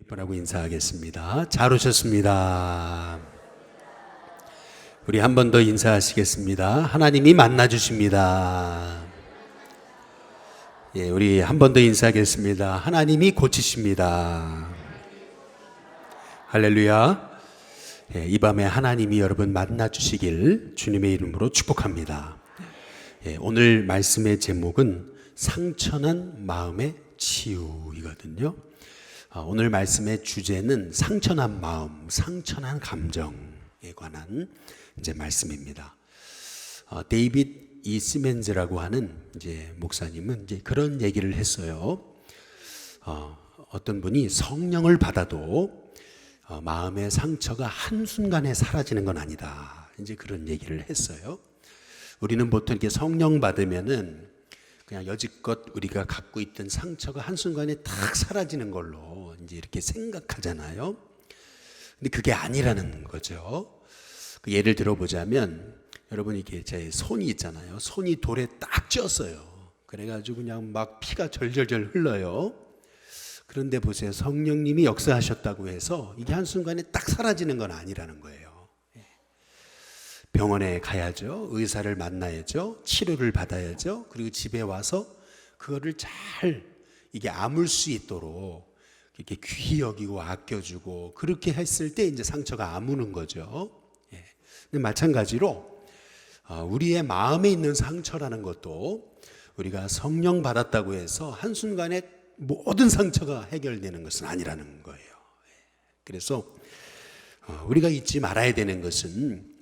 뭐라고 인사하겠습니다. 잘 오셨습니다. 우리 한 번 더 인사하시겠습니다. 하나님이 만나주십니다. 예, 우리 한 번 더 인사하겠습니다. 하나님이 고치십니다. 할렐루야. 예, 이 밤에 하나님이 여러분 만나주시길 주님의 이름으로 축복합니다. 예, 오늘 말씀의 제목은 상처난 마음의 치유이거든요. 오늘 말씀의 주제는 상처난 마음, 상처난 감정에 관한 이제 말씀입니다. 데이빗 이 시멘즈라고 하는 이제 목사님은 이제 그런 얘기를 했어요. 어떤 분이 성령을 받아도 마음의 상처가 한순간에 사라지는 건 아니다. 이제 그런 얘기를 했어요. 우리는 보통 이렇게 성령 받으면은 그냥 여지껏 우리가 갖고 있던 상처가 한순간에 탁 사라지는 걸로 이제 이렇게 생각하잖아요. 근데 그게 아니라는 거죠. 그 예를 들어보자면 여러분 이게 제 손이 있잖아요. 손이 돌에 딱 찧었어요. 그래가지고 그냥 막 피가 절절절 흘러요. 그런데 보세요. 성령님이 역사하셨다고 해서 이게 한순간에 딱 사라지는 건 아니라는 거예요. 병원에 가야죠. 의사를 만나야죠. 치료를 받아야죠. 그리고 집에 와서 그거를 잘 이게 아물 수 있도록 이렇게 귀히 여기고 아껴주고 그렇게 했을 때 이제 상처가 아무는 거죠. 근데 마찬가지로 우리의 마음에 있는 상처라는 것도 우리가 성령 받았다고 해서 한순간에 모든 상처가 해결되는 것은 아니라는 거예요. 그래서 우리가 잊지 말아야 되는 것은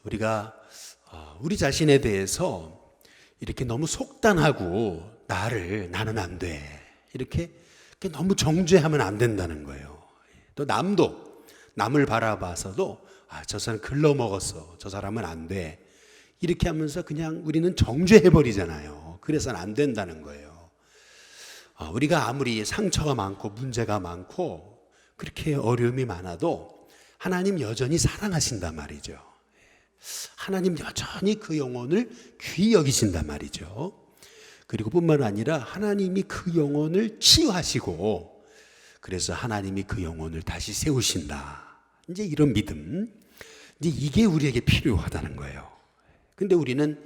우리가 우리 자신에 대해서 이렇게 너무 속단하고 나는 안 돼 이렇게 너무 정죄하면 안 된다는 거예요. 또 남을 바라봐서도 저 사람 글러먹었어, 저 사람은 안 돼 이렇게 하면서 그냥 우리는 정죄해버리잖아요. 그래서는 안 된다는 거예요. 우리가 아무리 상처가 많고 문제가 많고 그렇게 어려움이 많아도 하나님 여전히 사랑하신단 말이죠. 하나님 여전히 그 영혼을 귀히 여기신단 말이죠. 그리고 뿐만 아니라 하나님이 그 영혼을 치유하시고 그래서 하나님이 그 영혼을 다시 세우신다. 이제 이런 믿음, 이제 이게 우리에게 필요하다는 거예요. 근데 우리는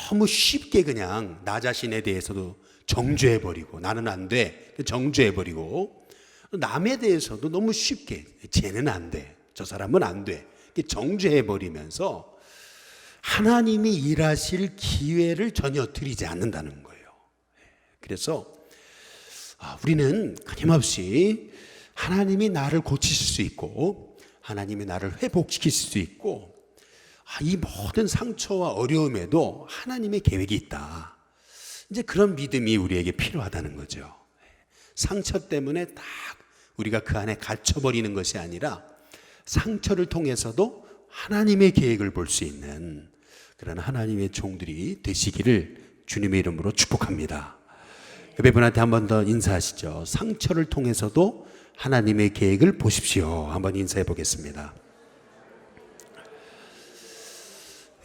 너무 쉽게 그냥 나 자신에 대해서도 정죄해버리고 나는 안 돼 정죄해버리고 남에 대해서도 너무 쉽게 쟤는 안 돼, 저 사람은 안 돼 정죄해버리면서 하나님이 일하실 기회를 전혀 드리지 않는다는 거예요. 그래서 우리는 끊임없이 하나님이 나를 고치실 수 있고 하나님이 나를 회복시킬 수 있고 이 모든 상처와 어려움에도 하나님의 계획이 있다. 이제 그런 믿음이 우리에게 필요하다는 거죠. 상처 때문에 딱 우리가 그 안에 갇혀버리는 것이 아니라 상처를 통해서도 하나님의 계획을 볼 수 있는 그런 하나님의 종들이 되시기를 주님의 이름으로 축복합니다. 옆에 분한테 한 번 더 인사하시죠. 상처를 통해서도 하나님의 계획을 보십시오. 한번 인사해 보겠습니다.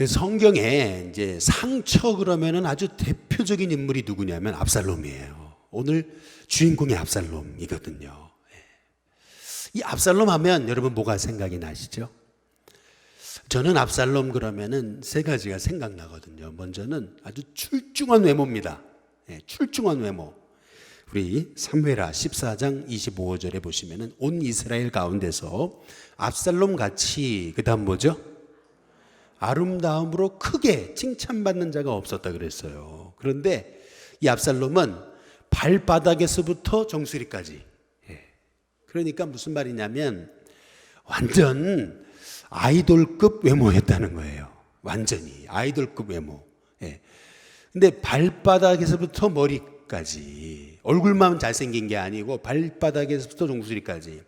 성경에 이제 상처 그러면은 아주 대표적인 인물이 누구냐면 압살롬이에요. 오늘 주인공이 압살롬이거든요. 이 압살롬 하면 여러분 뭐가 생각이 나시죠? 저는 압살롬 그러면은 세 가지가 생각나거든요. 먼저는 아주 출중한 외모입니다. 출중한 외모. 우리 사무엘하 14장 25절에 보시면은 온 이스라엘 가운데서 압살롬 같이 그다음 뭐죠? 아름다움으로 크게 칭찬받는 자가 없었다 그랬어요. 그런데 이 압살롬은 발바닥에서부터 정수리까지, 그러니까 무슨 말이냐면 완전 아이돌급 외모였다는 거예요. 완전히 아이돌급 외모. 근데 발바닥에서부터 머리까지, 얼굴만 잘생긴 게 아니고 발바닥에서부터 정수리까지,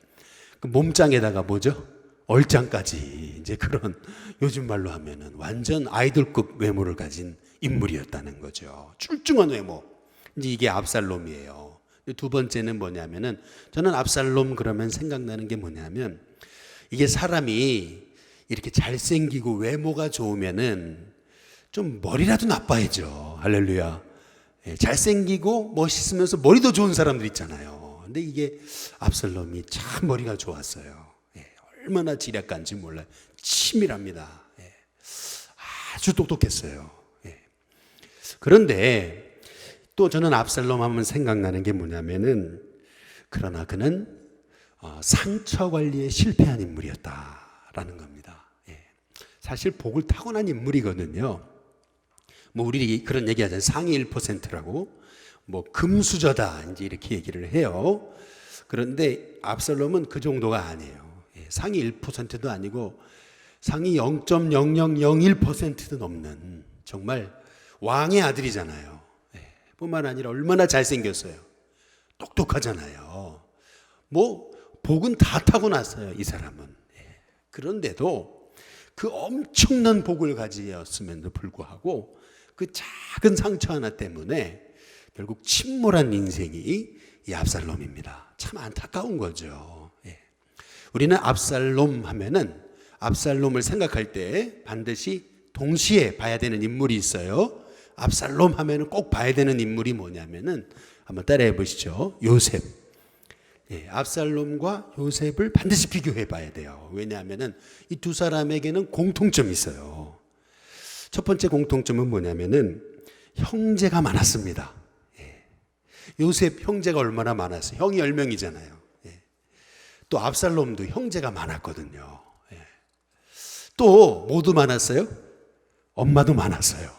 그 몸짱에다가 뭐죠? 얼짱까지, 이제 그런 요즘 말로 하면은 완전 아이돌급 외모를 가진 인물이었다는 거죠. 출중한 외모. 이제 이게 압살롬이에요. 두 번째는 뭐냐면은 저는 압살롬 그러면 생각나는 게 뭐냐면 이게 사람이 이렇게 잘생기고 외모가 좋으면은 좀 머리라도 나빠야죠. 할렐루야. 잘생기고 멋있으면서 머리도 좋은 사람들 있잖아요. 근데 이게 압살롬이 참 머리가 좋았어요. 얼마나 지략가인지 몰라요. 치밀합니다. 아주 똑똑했어요. 그런데 또 저는 압살롬 하면 생각나는 게 뭐냐면은, 그러나 그는 상처 관리에 실패한 인물이었다라는 겁니다. 사실 복을 타고난 인물이거든요. 뭐 우리 그런 얘기하잖아요. 상위 1%라고. 뭐 금수저다 이제 이렇게 얘기를 해요. 그런데 압살롬은 그 정도가 아니에요. 상위 1%도 아니고 상위 0.0001%도 넘는 정말 왕의 아들이잖아요. 뿐만 아니라 얼마나 잘생겼어요. 똑똑하잖아요. 뭐 복은 다 타고났어요, 이 사람은. 그런데도 그 엄청난 복을 가지었음에도 불구하고 그 작은 상처 하나 때문에 결국 침몰한 인생이 이 압살롬입니다. 참 안타까운 거죠. 우리는 압살롬 하면은 압살롬을 생각할 때 반드시 동시에 봐야 되는 인물이 있어요. 압살롬 하면은 꼭 봐야 되는 인물이 뭐냐면은 한번 따라해 보시죠. 요셉. 압살롬과 요셉을 반드시 비교해 봐야 돼요. 왜냐하면은 이 두 사람에게는 공통점이 있어요. 첫 번째 공통점은 뭐냐면은 형제가 많았습니다. 요셉 형제가 얼마나 많았어요. 형이 10명이잖아요. 또 압살롬도 형제가 많았거든요. 또 모두 많았어요. 엄마도 많았어요.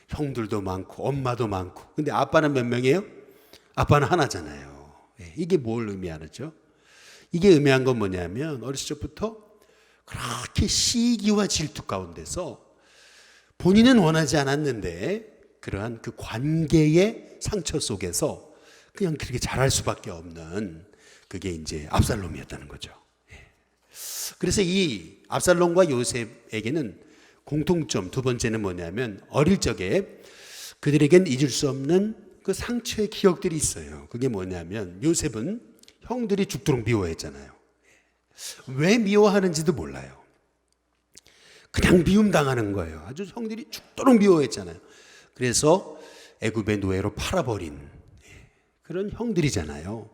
형들도 많고 엄마도 많고. 근데 아빠는 몇 명이에요? 아빠는 하나잖아요. 이게 뭘 의미하죠? 이게 의미한 건 뭐냐면 어렸을 적부터 그렇게 시기와 질투 가운데서 본인은 원하지 않았는데 그러한 그 관계의 상처 속에서 그냥 그렇게 자랄 수밖에 없는 그게 이제 압살롬이었다는 거죠. 그래서 이 압살롬과 요셉에게는 공통점 두 번째는 뭐냐면 어릴 적에 그들에겐 잊을 수 없는 그 상처의 기억들이 있어요. 그게 뭐냐면 요셉은 형들이 죽도록 미워했잖아요. 왜 미워하는지도 몰라요. 그냥 미움당하는 거예요. 아주 형들이 죽도록 미워했잖아요. 그래서 애굽의 노예로 팔아버린 그런 형들이잖아요.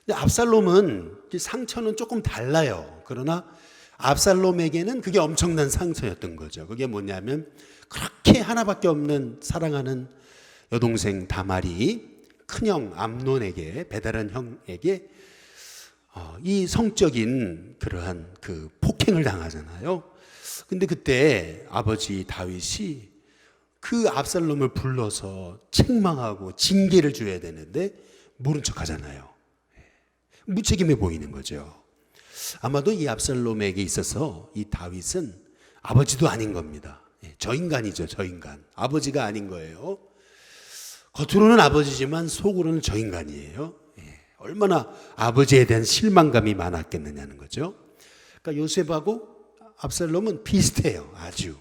근데 압살롬은 상처는 조금 달라요. 그러나 압살롬에게는 그게 엄청난 상처였던 거죠. 그게 뭐냐면 그렇게 하나밖에 없는 사랑하는 여동생 다말이 큰형 암논에게, 배달한 형에게 이 성적인 그러한 그 폭행을 당하잖아요. 근데 그때 아버지 다윗이 그 압살롬을 불러서 책망하고 징계를 줘야 되는데 모른 척 하잖아요. 무책임해 보이는 거죠. 아마도 이 압살롬에게 있어서 이 다윗은 아버지도 아닌 겁니다. 저 인간이죠, 저 인간. 아버지가 아닌 거예요. 겉으로는 아버지지만 속으로는 저 인간이에요. 얼마나 아버지에 대한 실망감이 많았겠느냐는 거죠. 그러니까 요셉하고 압살롬은 비슷해요, 아주.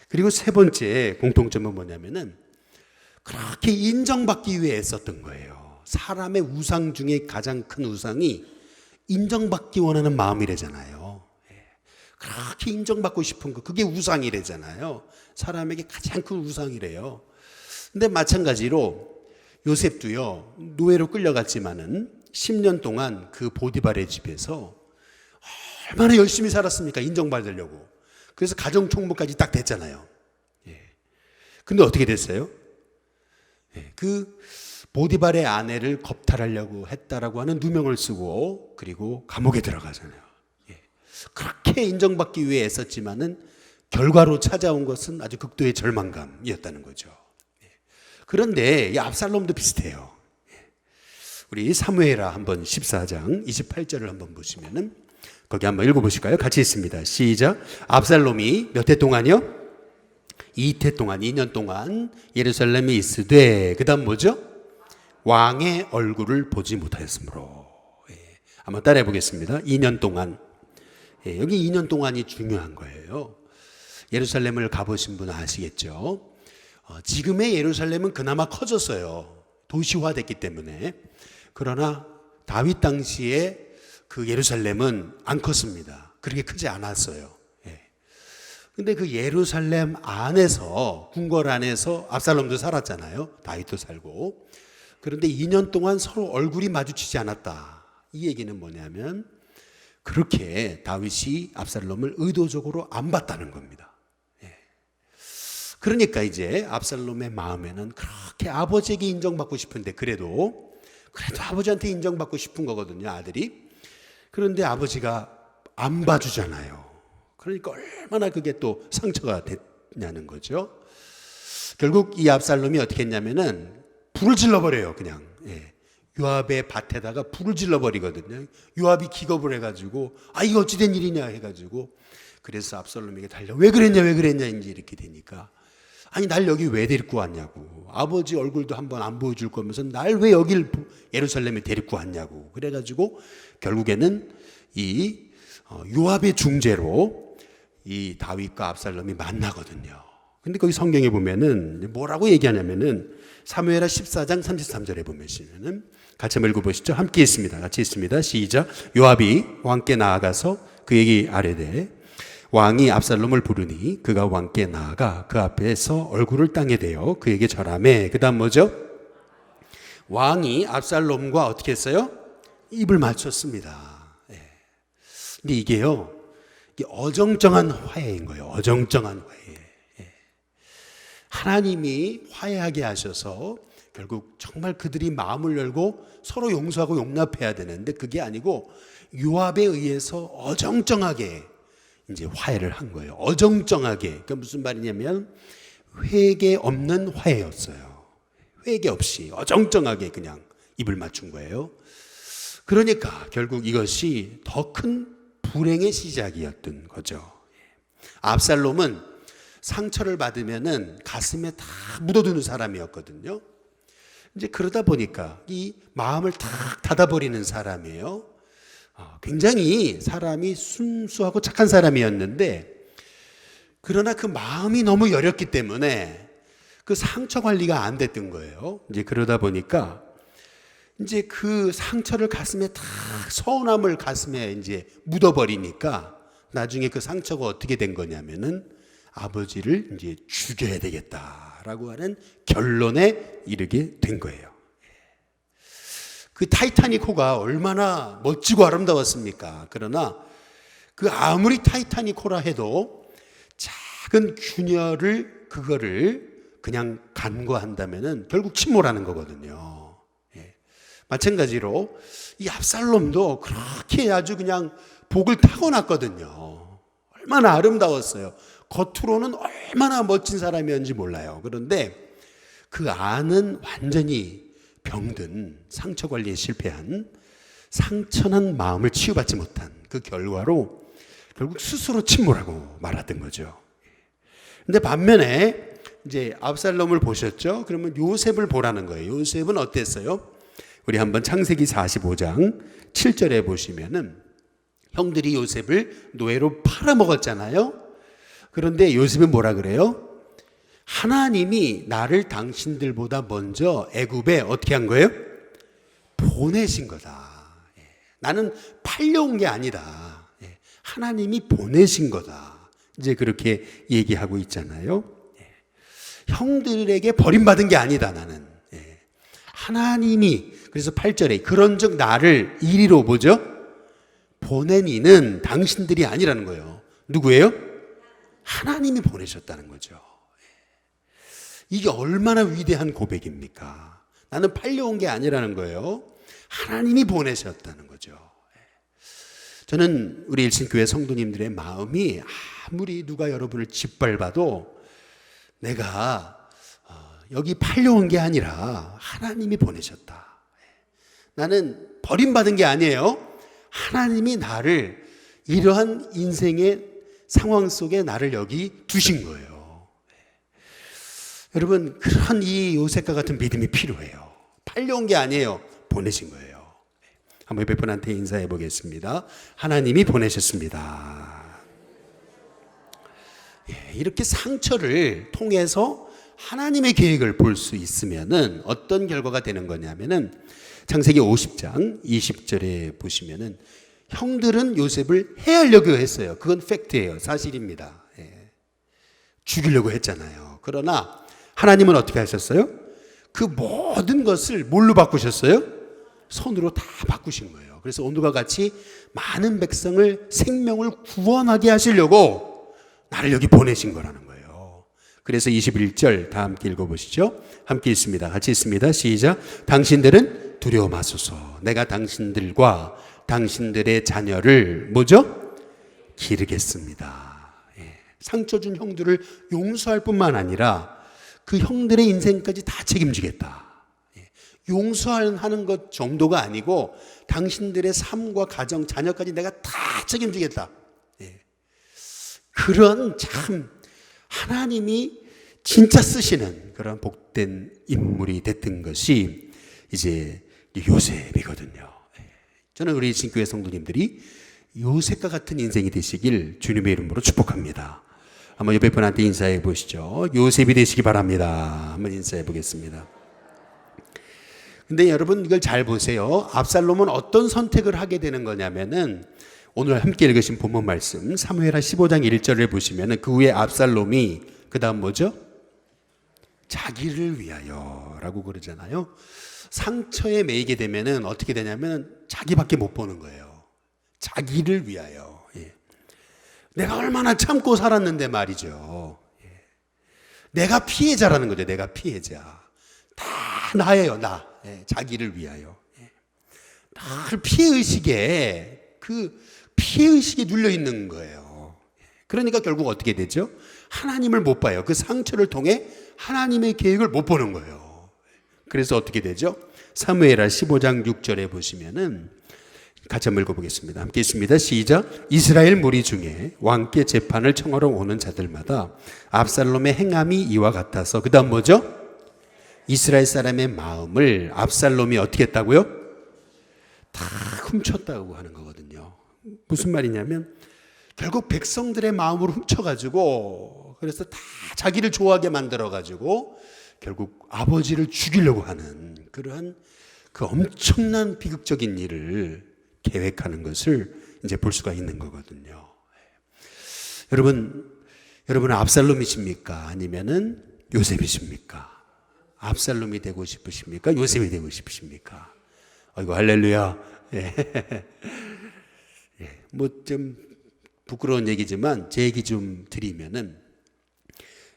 그리고 세 번째 공통점은 뭐냐면은 그렇게 인정받기 위해 애썼던 거예요. 사람의 우상 중에 가장 큰 우상이 인정받기 원하는 마음이래잖아요. 그렇게 인정받고 싶은 거, 그게 우상이래잖아요. 사람에게 가장 큰 우상이래요. 근데 마찬가지로 요셉도요, 노예로 끌려갔지만은 10년 동안 그 보디발의 집에서 얼마나 열심히 살았습니까? 인정받으려고. 그래서 가정총무까지 딱 됐잖아요. 근데 어떻게 됐어요? 그 보디발의 아내를 겁탈하려고 했다라고 하는 누명을 쓰고 그리고 감옥에 들어가잖아요. 그렇게 인정받기 위해 애썼지만은 결과로 찾아온 것은 아주 극도의 절망감이었다는 거죠. 그런데 이 압살롬도 비슷해요. 우리 사무엘하 한번 14장 28절을 한번 보시면은 거기 한번 읽어보실까요? 같이 있습니다. 시작. 압살롬이 몇 해 동안요? 2태 동안, 2년 동안 예루살렘에 있으되 그 다음 뭐죠? 왕의 얼굴을 보지 못하였으므로. 한번 따라해 보겠습니다. 2년 동안. 여기 2년 동안이 중요한 거예요. 예루살렘을 가보신 분은 아시겠죠? 지금의 예루살렘은 그나마 커졌어요. 도시화됐기 때문에. 그러나 다윗 당시에 그 예루살렘은 안 컸습니다. 그렇게 크지 않았어요. 근데 그 예루살렘 안에서, 궁궐 안에서 압살롬도 살았잖아요. 다윗도 살고. 그런데 2년 동안 서로 얼굴이 마주치지 않았다. 이 얘기는 뭐냐면 그렇게 다윗이 압살롬을 의도적으로 안 봤다는 겁니다. 그러니까 이제 압살롬의 마음에는 그렇게 아버지에게 인정받고 싶은데 그래도 아버지한테 인정받고 싶은 거거든요, 아들이. 그런데 아버지가 안 봐주잖아요. 그러니까 얼마나 그게 또 상처가 됐냐는 거죠. 결국 이 압살롬이 어떻게 했냐면은 불을 질러버려요, 그냥. 요압의 밭에다가 불을 질러버리거든요. 요압이 기겁을 해가지고 이거 어찌된 일이냐 해가지고 그래서 압살롬에게 달려 왜 그랬냐 이제 이렇게 되니까 아니 날 여기 왜 데리고 왔냐고, 아버지 얼굴도 한번 안 보여줄 거면서 날 왜 여길 예루살렘에 데리고 왔냐고. 그래가지고 결국에는 이 요압의 중재로 이 다윗과 압살롬이 만나거든요. 근데 거기 성경에 보면은 뭐라고 얘기하냐면은 사무엘하 14장 33절에 보면은 같이 한번 읽어보시죠. 함께 있습니다. 같이 있습니다. 시작. 요압이 왕께 나아가서 그에게 아뢰되 왕이 압살롬을 부르니 그가 왕께 나아가 그 앞에서 얼굴을 땅에 대어 그에게 절하매. 그 다음 뭐죠? 왕이 압살롬과 어떻게 했어요? 입을 맞췄습니다. 근데 이게요, 이게 어정쩡한 화해인 거예요. 어정쩡한 화해. 하나님이 화해하게 하셔서 결국 정말 그들이 마음을 열고 서로 용서하고 용납해야 되는데 그게 아니고 요압에 의해서 어정쩡하게 이제 화해를 한 거예요. 어정쩡하게. 그러니까 무슨 말이냐면 회개 없는 화해였어요. 회개 없이 어정쩡하게 그냥 입을 맞춘 거예요. 그러니까 결국 이것이 더 큰 불행의 시작이었던 거죠. 압살롬은 상처를 받으면은 가슴에 다 묻어두는 사람이었거든요. 이제 그러다 보니까 이 마음을 탁 닫아버리는 사람이에요. 굉장히 사람이 순수하고 착한 사람이었는데 그러나 그 마음이 너무 여렸기 때문에 그 상처 관리가 안 됐던 거예요. 이제 그러다 보니까 이제 그 상처를 가슴에 다 서운함을 가슴에 이제 묻어버리니까 나중에 그 상처가 어떻게 된 거냐면은 아버지를 이제 죽여야 되겠다라고 하는 결론에 이르게 된 거예요. 그 타이타닉호가 얼마나 멋지고 아름다웠습니까? 그러나 그 아무리 타이타닉호라 해도 작은 균열을 그거를 그냥 간과한다면은 결국 침몰하는 거거든요. 마찬가지로 이 압살롬도 그렇게 아주 그냥 복을 타고났거든요. 얼마나 아름다웠어요. 겉으로는 얼마나 멋진 사람이었는지 몰라요. 그런데 그 안은 완전히 병든 상처 관리에 실패한 상처난 마음을 치유받지 못한 그 결과로 결국 스스로 침몰하고 말았던 거죠. 근데 반면에 이제 압살롬을 보셨죠? 그러면 요셉을 보라는 거예요. 요셉은 어땠어요? 우리 한번 창세기 45장 7절에 보시면은 형들이 요셉을 노예로 팔아먹었잖아요. 그런데 요셉은 뭐라 그래요? 하나님이 나를 당신들보다 먼저 애굽에 어떻게 한 거예요? 보내신 거다. 나는 팔려온 게 아니다. 하나님이 보내신 거다. 이제 그렇게 얘기하고 있잖아요. 형들에게 버림받은 게 아니다, 나는. 하나님이, 그래서 8절에 그런즉 나를 이리로 뭐죠? 보낸 이는 당신들이 아니라는 거예요. 누구예요? 하나님이 보내셨다는 거죠. 이게 얼마나 위대한 고백입니까? 나는 팔려온 게 아니라는 거예요. 하나님이 보내셨다는 거죠. 저는 우리 일신교회 성도님들의 마음이 아무리 누가 여러분을 짓밟아도 내가 여기 팔려온 게 아니라 하나님이 보내셨다. 나는 버림받은 게 아니에요. 하나님이 나를 이러한 인생의 상황 속에 나를 여기 두신 거예요. 여러분, 그런 이 요셉과 같은 믿음이 필요해요. 팔려온 게 아니에요. 보내신 거예요. 한번 옆에 분한테 인사해 보겠습니다. 하나님이 보내셨습니다. 이렇게 상처를 통해서 하나님의 계획을 볼 수 있으면은 어떤 결과가 되는 거냐면은 창세기 50장 20절에 보시면은 형들은 요셉을 해하려고 했어요. 그건 팩트예요. 사실입니다. 죽이려고 했잖아요. 그러나 하나님은 어떻게 하셨어요? 그 모든 것을 뭘로 바꾸셨어요? 손으로 다 바꾸신 거예요. 그래서 오늘과 같이 많은 백성을 생명을 구원하게 하시려고 나를 여기 보내신 거라는 거예요. 그래서 21절 다 함께 읽어보시죠. 함께 읽습니다. 같이 읽습니다. 시작. 당신들은 두려워 마소서. 내가 당신들과 당신들의 자녀를 뭐죠? 기르겠습니다. 예. 상처 준 형들을 용서할 뿐만 아니라 그 형들의 인생까지 다 책임지겠다. 예. 용서하는 것 정도가 아니고 당신들의 삶과 가정, 자녀까지 내가 다 책임지겠다. 예. 그런 참 하나님이 진짜 쓰시는 그런 복된 인물이 됐던 것이 이제 요셉이거든요. 저는 우리 신교회 성도님들이 요셉과 같은 인생이 되시길 주님의 이름으로 축복합니다. 한번 옆에 분한테 인사해 보시죠. 요셉이 되시기 바랍니다. 한번 인사해 보겠습니다. 근데 여러분 이걸 잘 보세요. 압살롬은 어떤 선택을 하게 되는 거냐면은 오늘 함께 읽으신 본문 말씀 사무엘하 15장 1절을 보시면은 그 후에 압살롬이 그 다음 뭐죠? 자기를 위하여라고 그러잖아요. 상처에 매이게 되면은 어떻게 되냐면 자기밖에 못 보는 거예요. 자기를 위하여. 예. 내가 얼마나 참고 살았는데 말이죠. 예. 내가 피해자라는 거죠. 내가 피해자. 다 나예요. 나. 예. 자기를 위하여. 예. 늘 피해의식에 그 피해의식에 눌려 있는 거예요. 그러니까 결국 어떻게 되죠? 하나님을 못 봐요. 그 상처를 통해 하나님의 계획을 못 보는 거예요. 그래서 어떻게 되죠? 사무엘하 15장 6절에 보시면은 같이 한번 읽어보겠습니다. 함께 있습니다. 시작. 이스라엘 무리 중에 왕께 재판을 청하러 오는 자들마다 압살롬의 행함이 이와 같아서 그 다음 뭐죠? 이스라엘 사람의 마음을 압살롬이 어떻게 했다고요? 다 훔쳤다고 하는 거거든요. 무슨 말이냐면 결국 백성들의 마음을 훔쳐가지고 그래서 다 자기를 좋아하게 만들어가지고 결국 아버지를 죽이려고 하는 그러한 그 엄청난 비극적인 일을 계획하는 것을 이제 볼 수가 있는 거거든요. 여러분은 압살롬이십니까? 아니면은 요셉이십니까? 압살롬이 되고 싶으십니까? 요셉이 되고 싶으십니까? 아이고 할렐루야. 예. 뭐 좀 부끄러운 얘기지만 제 얘기 좀 드리면은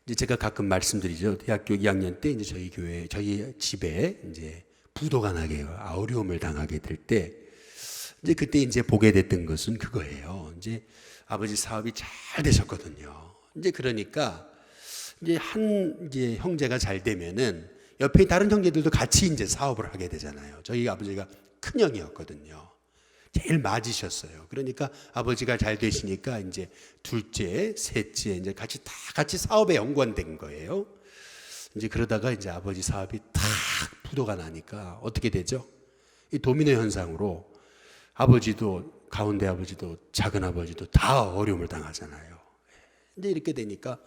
이제 제가 가끔 말씀드리죠. 대학교 2학년 때 이제 저희 교회, 저희 집에 이제 부도가 나게 어려움을 당하게 될 때 이제 그때 이제 보게 됐던 것은 그거예요. 이제 아버지 사업이 잘 되셨거든요. 이제 그러니까 이제 형제가 잘 되면은 옆에 다른 형제들도 같이 이제 사업을 하게 되잖아요. 저희 아버지가 큰 형이었거든요. 제일 맞으셨어요. 그러니까 아버지가 잘 되시니까 이제 둘째, 셋째 이제 같이 사업에 연관된 거예요. 이제 그러다가 이제 아버지 사업이 탁 부도가 나니까 어떻게 되죠? 이 도미노 현상으로 아버지도 가운데 아버지도 작은 아버지도 다 어려움을 당하잖아요. 이제 이렇게 되니까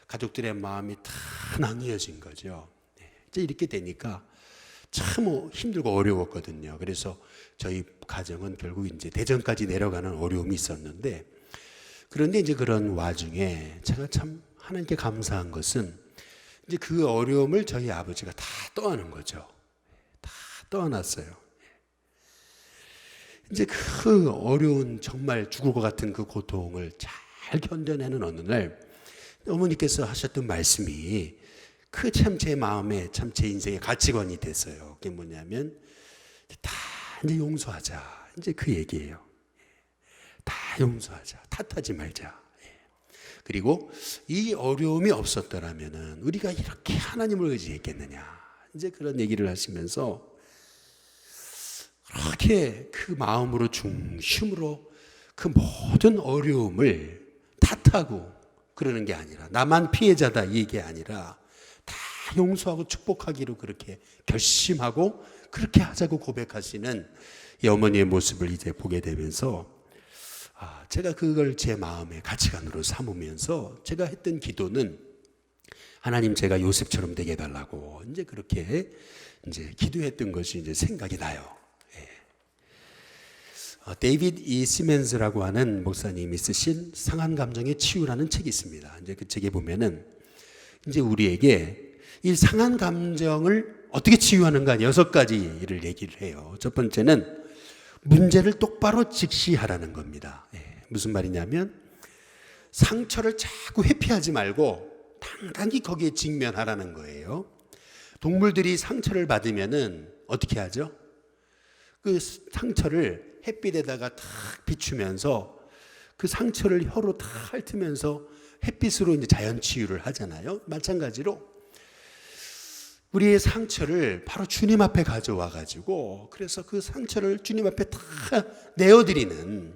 가족들의 마음이 다 나뉘어진 거죠. 이제 이렇게 되니까 참 힘들고 어려웠거든요. 그래서 저희 가정은 결국 이제 대전까지 내려가는 어려움이 있었는데 그런데 이제 그런 와중에 제가 참 하나님께 감사한 것은 이제 그 어려움을 저희 아버지가 다 떠안은 거죠. 다 떠안았어요. 이제 그 어려운 정말 죽을 것 같은 그 고통을 잘 견뎌내는 어느 날 어머니께서 하셨던 말씀이 그 참 제 마음에 참 제 인생의 가치관이 됐어요. 그게 뭐냐면 다 이제 용서하자. 이제 그 얘기예요. 다 용서하자. 탓하지 말자. 그리고 이 어려움이 없었더라면은 우리가 이렇게 하나님을 의지했겠느냐. 이제 그런 얘기를 하시면서 그렇게 그 마음으로 중심으로 그 모든 어려움을 탓하고 그러는 게 아니라 나만 피해자다 이게 아니라 다 용서하고 축복하기로 그렇게 결심하고 그렇게 하자고 고백하시는 이 어머니의 모습을 이제 보게 되면서 제가 그걸 제 마음의 가치관으로 삼으면서 제가 했던 기도는 하나님 제가 요셉처럼 되게 해달라고 이제 그렇게 이제 기도했던 것이 이제 생각이 나요. 데이비드 이 시멘즈라고 하는 목사님이 쓰신 상한 감정의 치유라는 책이 있습니다. 이제 그 책에 보면은 이제 우리에게 이 상한 감정을 어떻게 치유하는가 6가지를 얘기를 해요. 첫 번째는 문제를 똑바로 직시하라는 겁니다. 무슨 말이냐면 상처를 자꾸 회피하지 말고 당당히 거기에 직면하라는 거예요. 동물들이 상처를 받으면은 어떻게 하죠? 그 상처를 햇빛에다가 탁 비추면서 그 상처를 혀로 다 핥으면서 햇빛으로 이제 자연 치유를 하잖아요. 마찬가지로 우리의 상처를 바로 주님 앞에 가져와 가지고 그래서 그 상처를 주님 앞에 다 내어드리는,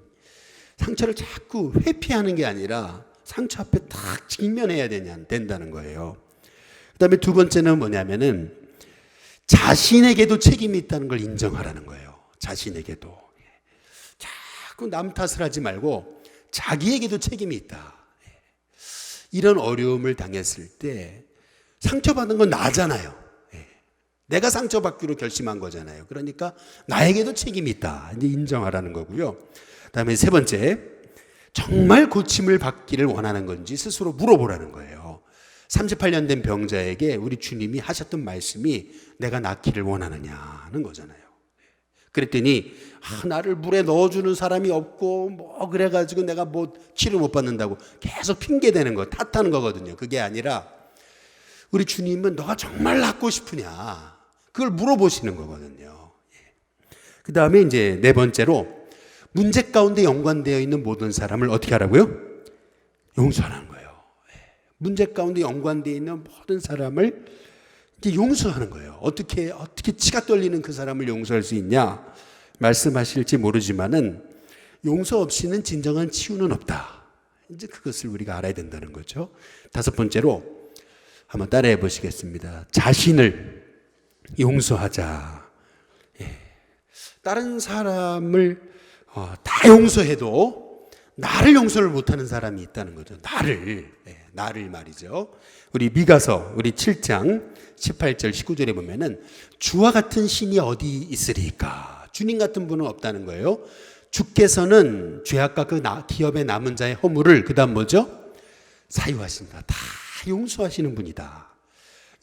상처를 자꾸 회피하는 게 아니라 상처 앞에 딱 직면해야 된다는 거예요. 그 다음에 두 번째는 뭐냐면은 자신에게도 책임이 있다는 걸 인정하라는 거예요. 자신에게도. 자꾸 남 탓을 하지 말고 자기에게도 책임이 있다. 이런 어려움을 당했을 때 상처받은 건 나잖아요. 내가 상처받기로 결심한 거잖아요. 그러니까 나에게도 책임이 있다. 이제 인정하라는 거고요. 그다음에 세 번째, 정말 고침을 받기를 원하는 건지 스스로 물어보라는 거예요. 38년 된 병자에게 우리 주님이 하셨던 말씀이 내가 낫기를 원하느냐는 거잖아요. 그랬더니 나를 물에 넣어주는 사람이 없고 뭐 그래가지고 내가 뭐 치료 못 받는다고 계속 핑계대는 거, 탓하는 거거든요. 그게 아니라 우리 주님은 너가 정말 낫고 싶으냐, 그걸 물어보시는 거거든요. 그 다음에 이제 네 번째로 문제 가운데 연관되어 있는 모든 사람을 어떻게 하라고요? 용서하는 거예요. 문제 가운데 연관되어 있는 모든 사람을 이제 용서하는 거예요. 어떻게 치가 떨리는 그 사람을 용서할 수 있냐 말씀하실지 모르지만은 용서 없이는 진정한 치유는 없다. 이제 그것을 우리가 알아야 된다는 거죠. 다섯 번째로 한번 따라해 보시겠습니다. 자신을 용서하자. 다른 사람을 다 용서해도 나를 용서를 못하는 사람이 있다는 거죠. 나를 말이죠. 우리 미가서 우리 7장 18절 19절에 보면은 주와 같은 신이 어디 있으리까? 주님 같은 분은 없다는 거예요. 주께서는 죄악과 그 기업에 남은 자의 허물을 그다음 뭐죠? 사유하신다. 다 용서하시는 분이다.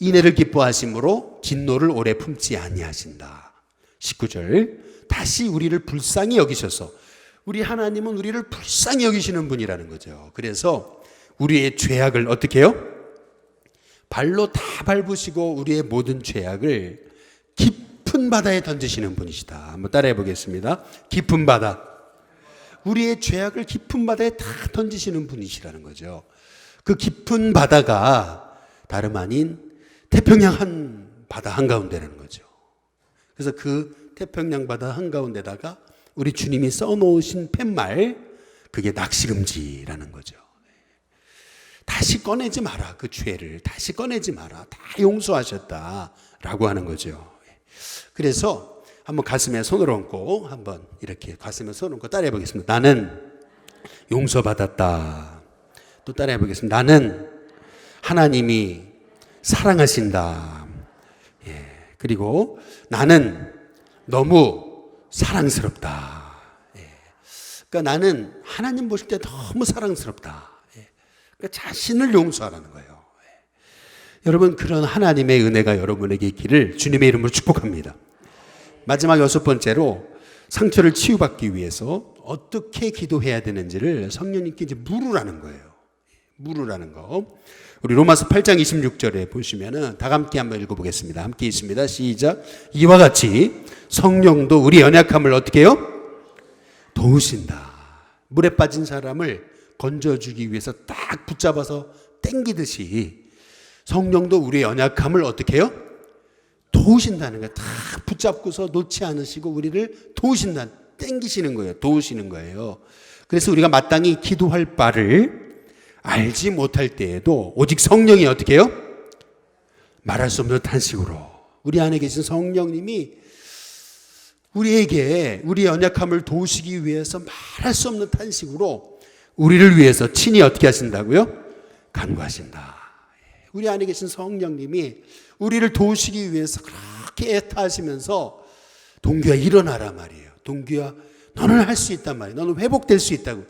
인애를 기뻐하심으로 진노를 오래 품지 아니하신다. 19절, 다시 우리를 불쌍히 여기셔서, 우리 하나님은 우리를 불쌍히 여기시는 분이라는 거죠. 그래서 우리의 죄악을 어떻게 해요? 발로 다 밟으시고 우리의 모든 죄악을 깊은 바다에 던지시는 분이시다. 한번 따라해 보겠습니다. 깊은 바다. 우리의 죄악을 깊은 바다에 다 던지시는 분이시라는 거죠. 그 깊은 바다가 다름 아닌 태평양 바다 한가운데라는 거죠. 그래서 그 태평양 바다 한가운데다가 우리 주님이 써놓으신 팻말, 그게 낚시금지라는 거죠. 다시 꺼내지 마라. 그 죄를 다시 꺼내지 마라. 다 용서하셨다라고 하는 거죠. 그래서 한번 가슴에 손을 얹고 한번 이렇게 가슴에 손을 얹고 따라해 보겠습니다. 나는 용서받았다. 또 따라해 보겠습니다. 나는 하나님이 사랑하신다. 그리고 나는 너무 사랑스럽다. 그러니까 나는 하나님 보실 때 너무 사랑스럽다. 그러니까 자신을 용서하라는 거예요. 여러분, 그런 하나님의 은혜가 여러분에게 있기를 주님의 이름으로 축복합니다. 마지막 여섯 번째로 상처를 치유받기 위해서 어떻게 기도해야 되는지를 성령님께 이제 물으라는 거예요. 물으라는 거. 우리 로마서 8장 26절에 보시면은 다 함께 한번 읽어보겠습니다. 함께 있습니다. 시작. 이와 같이 성령도 우리 연약함을 어떻게 해요? 도우신다. 물에 빠진 사람을 건져주기 위해서 딱 붙잡아서 당기듯이 성령도 우리의 연약함을 어떻게 해요? 도우신다는 거예요. 딱 붙잡고서 놓지 않으시고 우리를 도우신다. 당기시는 거예요. 도우시는 거예요. 그래서 우리가 마땅히 기도할 바를 알지 못할 때에도 오직 성령이 어떻게 해요? 말할 수 없는 탄식으로, 우리 안에 계신 성령님이 우리에게 우리 연약함을 도우시기 위해서 말할 수 없는 탄식으로 우리를 위해서 친히 어떻게 하신다고요? 간구하신다. 우리 안에 계신 성령님이 우리를 도우시기 위해서 그렇게 애타하시면서 동규야 일어나라 말이에요. 동규야 너는 할 수 있단 말이에요. 너는 회복될 수 있다고.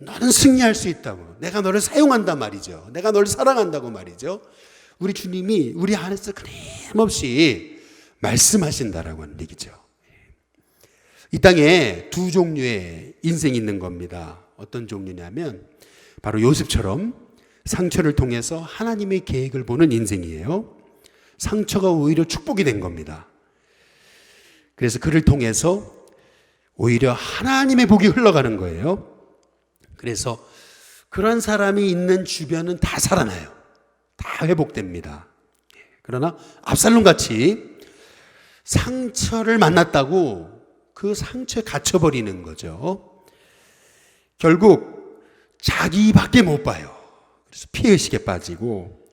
너는 승리할 수 있다고. 내가 너를 사용한단 말이죠. 내가 너를 사랑한다고 말이죠. 우리 주님이 우리 안에서 끊임없이 말씀하신다라고 하는 얘기죠. 이 땅에 두 종류의 인생이 있는 겁니다. 어떤 종류냐면 바로 요셉처럼 상처를 통해서 하나님의 계획을 보는 인생이에요. 상처가 오히려 축복이 된 겁니다. 그래서 그를 통해서 오히려 하나님의 복이 흘러가는 거예요. 그래서 그런 사람이 있는 주변은 다 살아나요. 다 회복됩니다. 그러나 압살롬 같이 상처를 만났다고 그 상처에 갇혀버리는 거죠. 결국 자기밖에 못 봐요. 그래서 피해의식에 빠지고,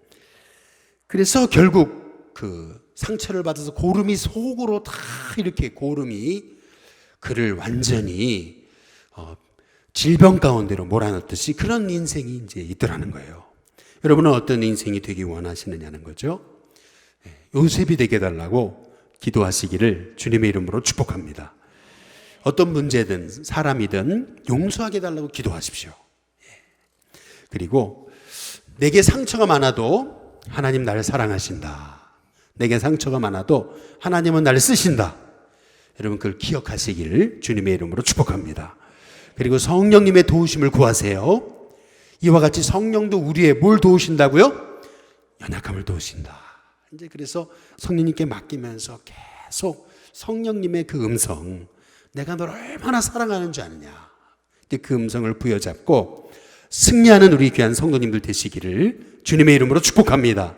그래서 결국 그 상처를 받아서 고름이 속으로 다 이렇게 고름이 그를 완전히 질병 가운데로 몰아넣듯이 그런 인생이 이제 있더라는 거예요. 여러분은 어떤 인생이 되기 원하시느냐는 거죠. 요셉이 되게 해달라고 기도하시기를 주님의 이름으로 축복합니다. 어떤 문제든 사람이든 용서하게 해달라고 기도하십시오. 그리고 내게 상처가 많아도 하나님 나를 사랑하신다. 내게 상처가 많아도 하나님은 나를 쓰신다. 여러분 그걸 기억하시기를 주님의 이름으로 축복합니다. 그리고 성령님의 도우심을 구하세요. 이와 같이 성령도 우리의 뭘 도우신다고요? 연약함을 도우신다. 이제 그래서 성령님께 맡기면서 계속 성령님의 그 음성, 내가 널 얼마나 사랑하는 줄 아느냐, 그 음성을 부여잡고 승리하는 우리 귀한 성도님들 되시기를 주님의 이름으로 축복합니다.